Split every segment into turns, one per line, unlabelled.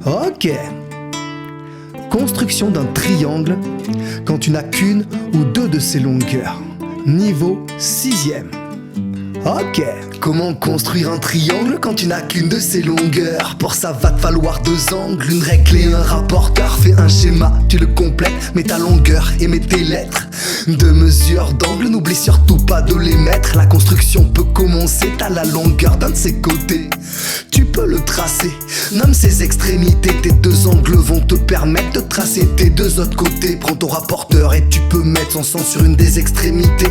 Ok. Construction d'un triangle quand tu n'as qu'une ou deux de ses longueurs. Niveau 6e. Ok. Comment construire un triangle quand tu n'as qu'une de ses longueurs? Pour ça va te falloir deux angles, une règle et un rapporteur. Fais un schéma, tu le complètes, mets ta longueur et mets tes lettres. Deux mesures d'angle, n'oublie surtout pas de les mettre. La construction peut commencer, t'as la longueur d'un de ses côtés. Tu peux le tracer, nomme ses extrémités. Tes deux angles vont te permettre de tracer tes deux autres côtés. Prends ton rapporteur et tu peux mettre son sang sur une des extrémités.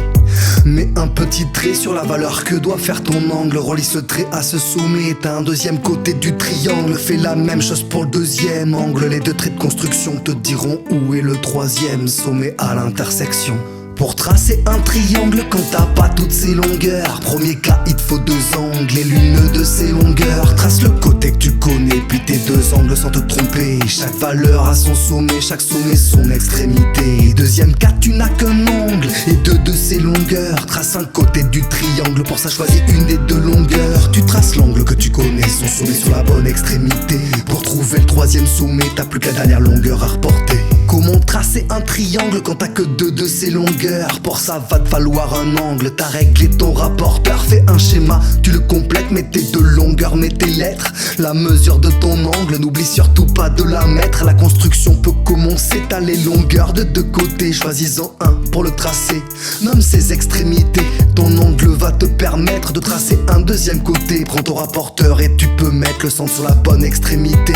Mets un petit trait sur la valeur que doit faire ton angle. Relie ce trait à ce sommet, t'as un deuxième côté du triangle. Fais la même chose pour le deuxième angle. Les deux traits de construction te diront où est le troisième sommet à l'intersection. Pour tracer un triangle quand t'as pas toutes ses longueurs, premier cas il te faut deux angles et l'une de ses longueurs. Trace le côté que tu connais puis tes deux angles sans te tromper. Chaque valeur a son sommet, chaque sommet son extrémité. Deuxième cas tu n'as qu'un angle et deux de ses longueurs. Trace un côté du triangle, pour ça choisis une des deux longueurs. Tu traces l'angle que tu connais, son sommet sur la bonne extrémité. Pour trouver le troisième sommet, t'as plus qu'à dernière longueur à reporter. Comment tracer un triangle quand t'as que deux de ses longueurs? Pour ça va te falloir un angle, t'as réglé ton rapporteur. Fais un schéma, tu le complètes, mets tes deux longueurs, mets tes lettres. La mesure de ton angle, n'oublie surtout pas de la mettre. La construction peut commencer, t'as les longueurs de deux côtés. Choisis-en un pour le tracer, nomme ses extrémités. Ton angle va te permettre de tracer un deuxième côté. Prends ton rapporteur et tu peux mettre le centre sur la bonne extrémité.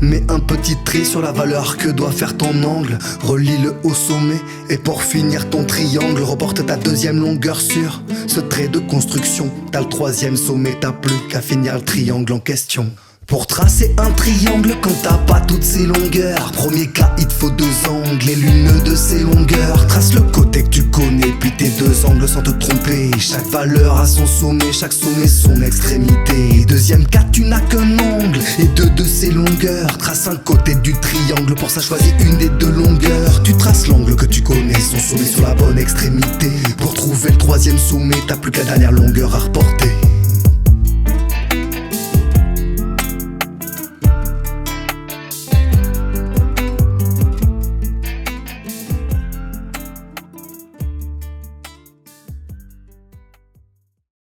Mets un petit trait sur la valeur que doit faire ton angle. Relie-le au sommet et pour finir ton triangle, reporte ta deuxième longueur sur ce trait de construction. T'as le troisième sommet, t'as plus qu'à finir le triangle en question. Pour tracer un triangle quand t'as pas toutes ses longueurs, premier cas il te faut deux angles et l'une de ses longueurs. Trace le côté que tu connais puis tes deux angles sans te tromper. Chaque valeur a son sommet, chaque sommet son extrémité. Deuxième cas tu n'as qu'un angle et deux de ses longueurs. Trace un côté du triangle, pour ça choisis une des deux longueurs. Tu traces l'angle que tu connais, son sommet sur la bonne extrémité. Pour trouver le troisième sommet, t'as plus qu'à dernière longueur à reporter.